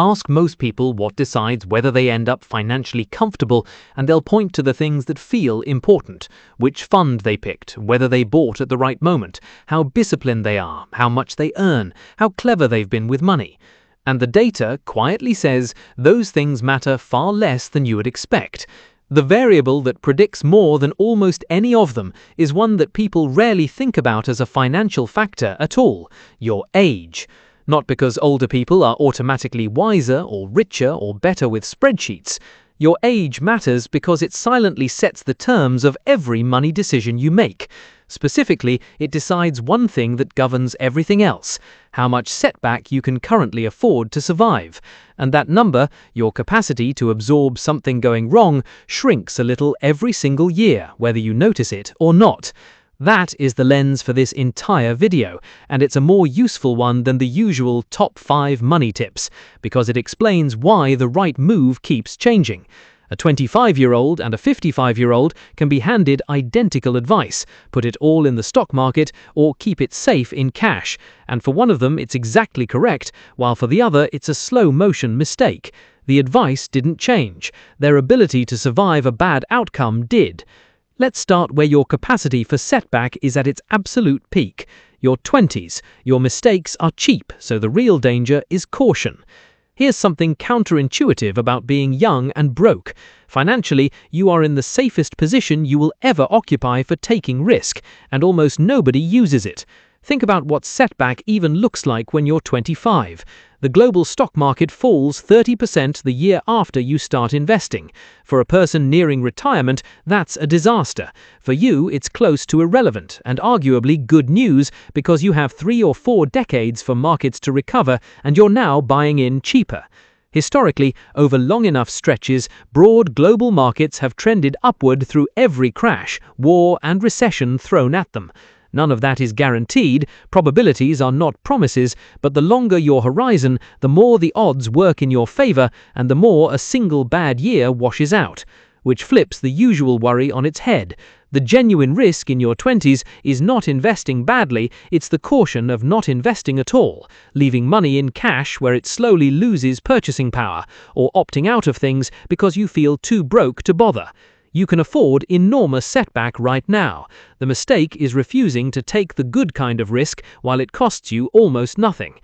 Ask most people what decides whether they end up financially comfortable, and they'll point to the things that feel important: which fund they picked, whether they bought at the right moment, how disciplined they are, how much they earn, how clever they've been with money. And the data quietly says those things matter far less than you would expect. The variable that predicts more than almost any of them is one that people rarely think about as a financial factor at all: your age. Not because older people are automatically wiser or richer or better with spreadsheets. Your age matters because it silently sets the terms of every money decision you make. Specifically, it decides one thing that governs everything else: how much setback you can currently afford to survive. And that number, your capacity to absorb something going wrong, shrinks a little every single year, whether you notice it or not. That is the lens for this entire video, and it's a more useful one than the usual top 5 money tips, because it explains why the right move keeps changing. A 25-year-old and a 55-year-old can be handed identical advice: put it all in the stock market or keep it safe in cash, and for one of them it's exactly correct, while for the other it's a slow-motion mistake. The advice didn't change. Their ability to survive a bad outcome did. Let's start where your capacity for setback is at its absolute peak. Your 20s. Your mistakes are cheap, so the real danger is caution. Here's something counterintuitive about being young and broke. Financially, you are in the safest position you will ever occupy for taking risk, and almost nobody uses it. Think about what setback even looks like when you're 25. The global stock market falls 30% the year after you start investing. For a person nearing retirement, that's a disaster. For you, it's close to irrelevant and arguably good news, because you have 3 or 4 decades for markets to recover and you're now buying in cheaper. Historically, over long enough stretches, broad global markets have trended upward through every crash, war, and recession thrown at them. None of that is guaranteed. Probabilities are not promises, but the longer your horizon, the more the odds work in your favor, and the more a single bad year washes out. Which flips the usual worry on its head. The genuine risk in your 20s is not investing badly, it's the caution of not investing at all, leaving money in cash where it slowly loses purchasing power, or opting out of things because you feel too broke to bother. You can afford enormous setback right now. The mistake is refusing to take the good kind of risk while it costs you almost nothing.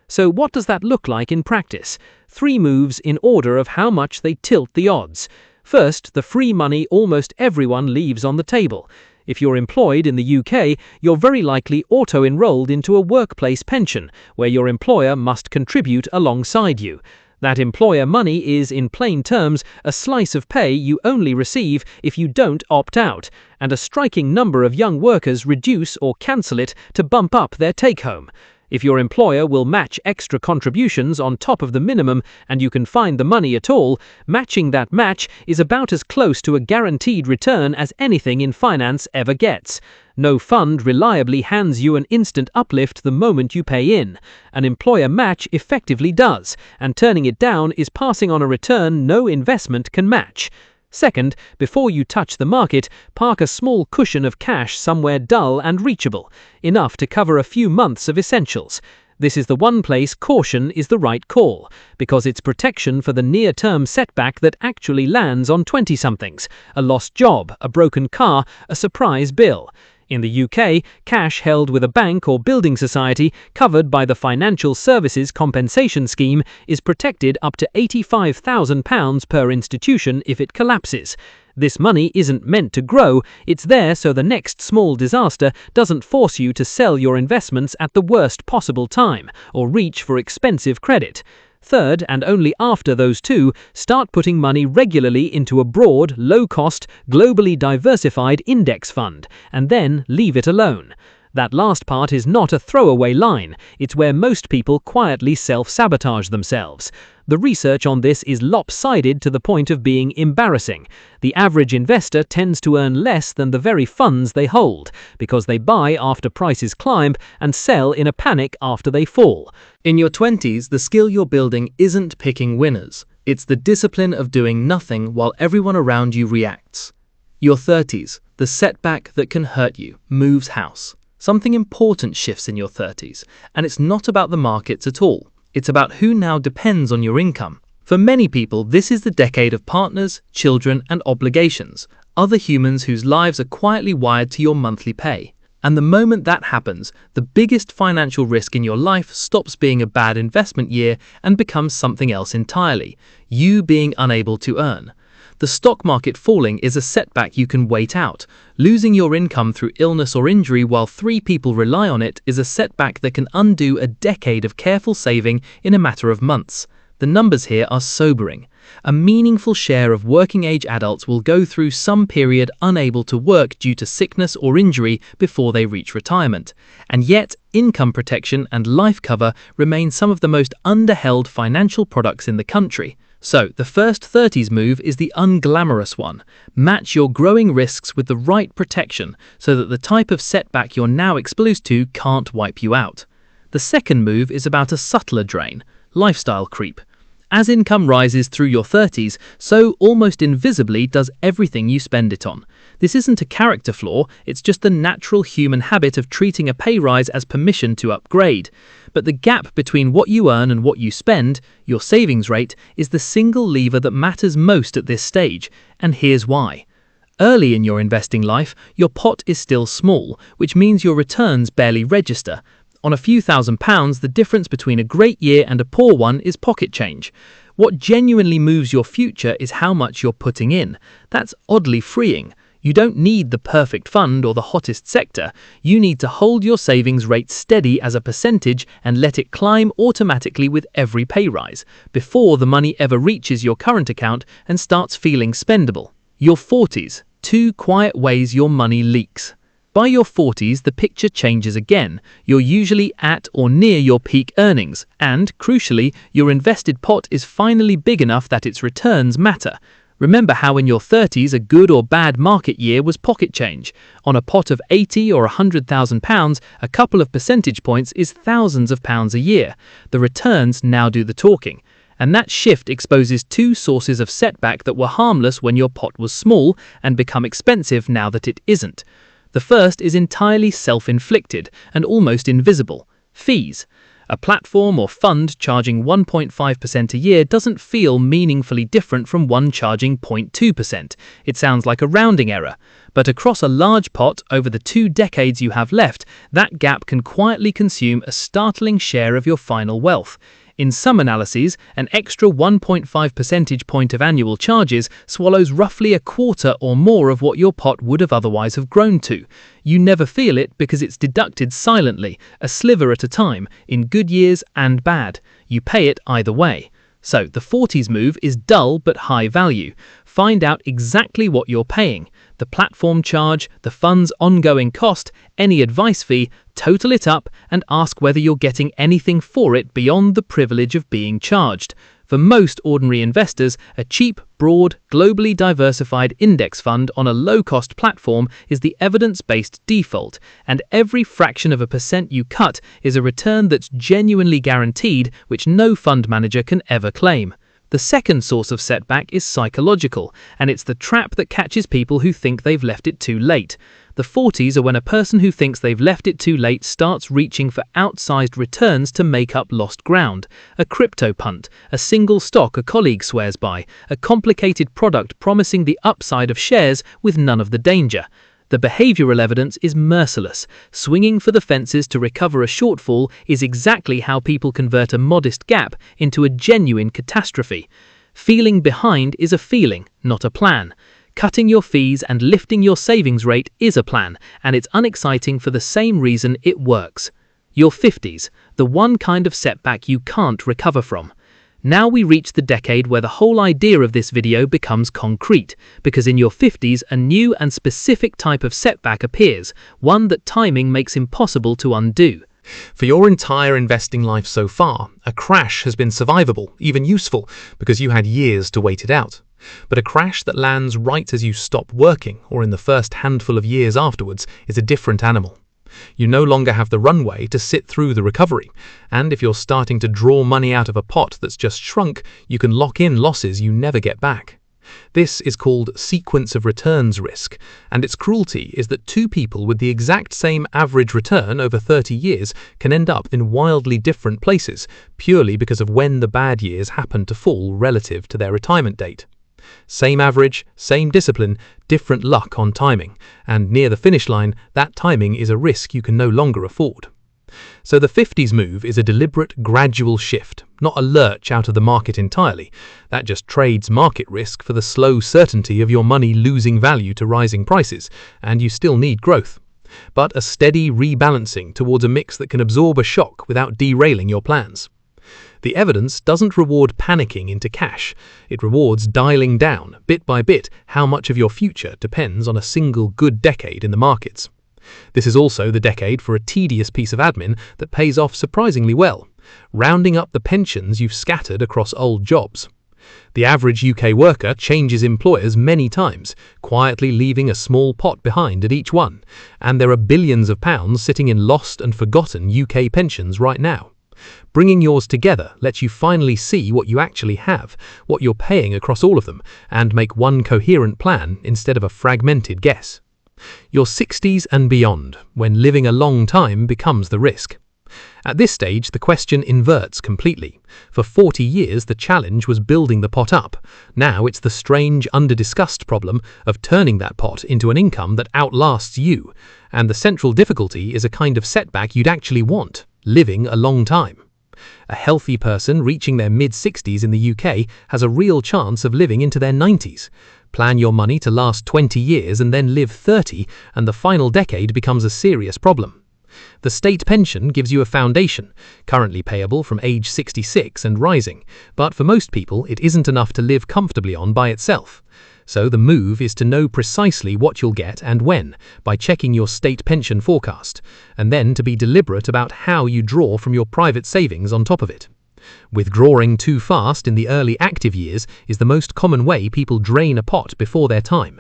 So what does that look like in practice? 3 moves in order of how much they tilt the odds. First, the free money almost everyone leaves on the table. If you're employed in the UK, you're very likely auto-enrolled into a workplace pension, where your employer must contribute alongside you. That employer money is, in plain terms, a slice of pay you only receive if you don't opt out, and a striking number of young workers reduce or cancel it to bump up their take-home. If your employer will match extra contributions on top of the minimum and you can find the money at all, matching that match is about as close to a guaranteed return as anything in finance ever gets. No fund reliably hands you an instant uplift the moment you pay in. An employer match effectively does, and turning it down is passing on a return no investment can match. Second, before you touch the market, park a small cushion of cash somewhere dull and reachable, enough to cover a few months of essentials. This is the one place caution is the right call, because it's protection for the near-term setback that actually lands on 20-somethings: a lost job, a broken car, a surprise bill. In the UK, cash held with a bank or building society covered by the Financial Services Compensation Scheme is protected up to £85,000 per institution if it collapses. This money isn't meant to grow, it's there so the next small disaster doesn't force you to sell your investments at the worst possible time or reach for expensive credit. Third, and only after those 2, start putting money regularly into a broad, low-cost, globally diversified index fund, and then leave it alone. That last part is not a throwaway line, it's where most people quietly self-sabotage themselves. The research on this is lopsided to the point of being embarrassing. The average investor tends to earn less than the very funds they hold, because they buy after prices climb and sell in a panic after they fall. In your 20s, the skill you're building isn't picking winners. It's the discipline of doing nothing while everyone around you reacts. Your 30s, the setback that can hurt you, moves house. Something important shifts in your 30s, and it's not about the markets at all. it's about who now depends on your income. For many people, this is the decade of partners, children, and obligations, other humans whose lives are quietly wired to your monthly pay. And the moment that happens, the biggest financial risk in your life stops being a bad investment year and becomes something else entirely, you being unable to earn. The stock market falling is a setback you can wait out. Losing your income through illness or injury while 3 people rely on it is a setback that can undo a decade of careful saving in a matter of months. The numbers here are sobering. A meaningful share of working-age adults will go through some period unable to work due to sickness or injury before they reach retirement. And yet, income protection and life cover remain some of the most underheld financial products in the country. So, the first 30s move is the unglamorous one. Match your growing risks with the right protection so that the type of setback you're now exposed to can't wipe you out. The second move is about a subtler drain, lifestyle creep. As income rises through your 30s, so almost invisibly does everything you spend it on. This isn't a character flaw, it's just the natural human habit of treating a pay rise as permission to upgrade. But the gap between what you earn and what you spend, your savings rate, is the single lever that matters most at this stage, and here's why. Early in your investing life, your pot is still small, which means your returns barely register. On a few £1,000s, the difference between a great year and a poor one is pocket change. What genuinely moves your future is how much you're putting in. That's oddly freeing. You don't need the perfect fund or the hottest sector. You need to hold your savings rate steady as a percentage and let it climb automatically with every pay rise, before the money ever reaches your current account and starts feeling spendable. Your 40s, 2 quiet ways your money leaks. By your 40s, the picture changes again. You're usually at or near your peak earnings, and, crucially, your invested pot is finally big enough that its returns matter. Remember how in your 30s a good or bad market year was pocket change. On a pot of £80,000 or £100,000, a couple of percentage points is thousands of pounds a year. The returns now do the talking. And that shift exposes 2 sources of setback that were harmless when your pot was small and become expensive now that it isn't. The first is entirely self-inflicted and almost invisible: fees. A platform or fund charging 1.5% a year doesn't feel meaningfully different from one charging 0.2%. It sounds like a rounding error. But across a large pot over the 2 decades you have left, that gap can quietly consume a startling share of your final wealth. In some analyses, an extra 1.5 percentage point of annual charges swallows roughly a quarter or more of what your pot would have otherwise have grown to. You never feel it because it's deducted silently, a sliver at a time, in good years and bad. You pay it either way. So the 40s move is dull but high value. Find out exactly what you're paying. The platform charge, the fund's ongoing cost, any advice fee, total it up and ask whether you're getting anything for it beyond the privilege of being charged. For most ordinary investors, a cheap, broad, globally diversified index fund on a low-cost platform is the evidence-based default, and every fraction of a percent you cut is a return that's genuinely guaranteed, which no fund manager can ever claim. The second source of setback is psychological, and it's the trap that catches people who think they've left it too late. The 40s are when a person who thinks they've left it too late starts reaching for outsized returns to make up lost ground. A crypto punt, a single stock a colleague swears by, a complicated product promising the upside of shares with none of the danger. The behavioral evidence is merciless. Swinging for the fences to recover a shortfall is exactly how people convert a modest gap into a genuine catastrophe. Feeling behind is a feeling, not a plan. Cutting your fees and lifting your savings rate is a plan, and it's unexciting for the same reason it works. Your 50s, the one kind of setback you can't recover from. Now we reach the decade where the whole idea of this video becomes concrete, because in your 50s a new and specific type of setback appears, one that timing makes impossible to undo. For your entire investing life so far, a crash has been survivable, even useful, because you had years to wait it out. But a crash that lands right as you stop working, or in the first handful of years afterwards, is a different animal. You no longer have the runway to sit through the recovery, and if you're starting to draw money out of a pot that's just shrunk, you can lock in losses you never get back. This is called sequence of returns risk, and its cruelty is that two people with the exact same average return over 30 years can end up in wildly different places, purely because of when the bad years happen to fall relative to their retirement date. Same average, same discipline, different luck on timing, and near the finish line, that timing is a risk you can no longer afford. So the 50s move is a deliberate, gradual shift, not a lurch out of the market entirely. That just trades market risk for the slow certainty of your money losing value to rising prices, and you still need growth. But a steady rebalancing towards a mix that can absorb a shock without derailing your plans. The evidence doesn't reward panicking into cash. It rewards dialing down, bit by bit, how much of your future depends on a single good decade in the markets. This is also the decade for a tedious piece of admin that pays off surprisingly well, rounding up the pensions you've scattered across old jobs. The average UK worker changes employers many times, quietly leaving a small pot behind at each one, and there are billions of pounds sitting in lost and forgotten UK pensions right now. Bringing yours together lets you finally see what you actually have, what you're paying across all of them, and make one coherent plan instead of a fragmented guess. Your 60s and beyond, when living a long time becomes the risk. At this stage, the question inverts completely. For 40 years, the challenge was building the pot up. Now it's the strange, under-discussed problem of turning that pot into an income that outlasts you. And the central difficulty is a kind of setback you'd actually want, living a long time. A healthy person reaching their mid-60s in the UK has a real chance of living into their 90s. Plan your money to last 20 years and then live 30, and the final decade becomes a serious problem. The state pension gives you a foundation, currently payable from age 66 and rising, but for most people it isn't enough to live comfortably on by itself. So the move is to know precisely what you'll get and when, by checking your state pension forecast, and then to be deliberate about how you draw from your private savings on top of it. Withdrawing too fast in the early active years is the most common way people drain a pot before their time.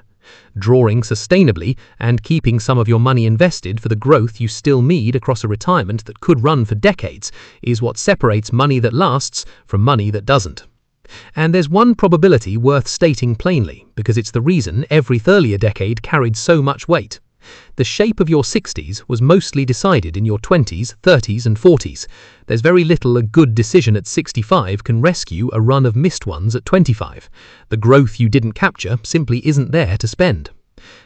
Drawing sustainably and keeping some of your money invested for the growth you still need across a retirement that could run for decades is what separates money that lasts from money that doesn't. And there's one probability worth stating plainly, because it's the reason every earlier decade carried so much weight. The shape of your 60s was mostly decided in your 20s, 30s and 40s. There's very little a good decision at 65 can rescue a run of missed ones at 25. The growth you didn't capture simply isn't there to spend.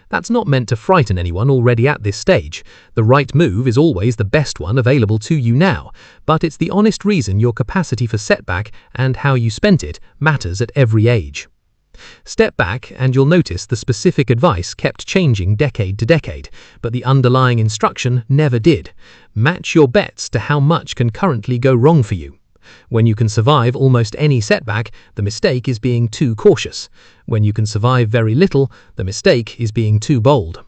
That's not meant to frighten anyone already at this stage. The right move is always the best one available to you now, but it's the honest reason your capacity for setback and how you spent it matters at every age. Step back and you'll notice the specific advice kept changing decade to decade, but the underlying instruction never did. Match your bets to how much can currently go wrong for you. When you can survive almost any setback, the mistake is being too cautious. When you can survive very little, the mistake is being too bold.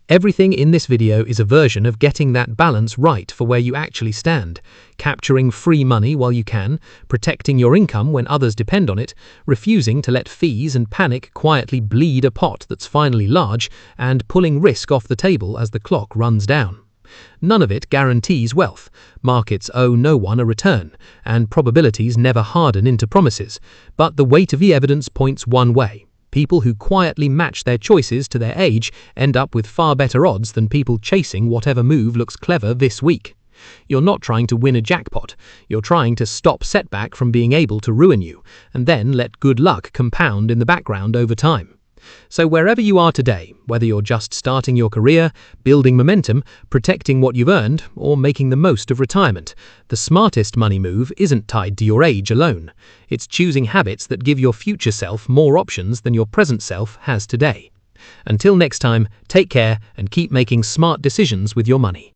Everything in this video is a version of getting that balance right for where you actually stand, capturing free money while you can, protecting your income when others depend on it, refusing to let fees and panic quietly bleed a pot that's finally large, and pulling risk off the table as the clock runs down. None of it guarantees wealth. Markets owe no one a return, and probabilities never harden into promises, but the weight of the evidence points one way. People who quietly match their choices to their age end up with far better odds than people chasing whatever move looks clever this week. You're not trying to win a jackpot. You're trying to stop setback from being able to ruin you, and then let good luck compound in the background over time. So wherever you are today, whether you're just starting your career, building momentum, protecting what you've earned, or making the most of retirement, the smartest money move isn't tied to your age alone. It's choosing habits that give your future self more options than your present self has today. Until next time, take care and keep making smart decisions with your money.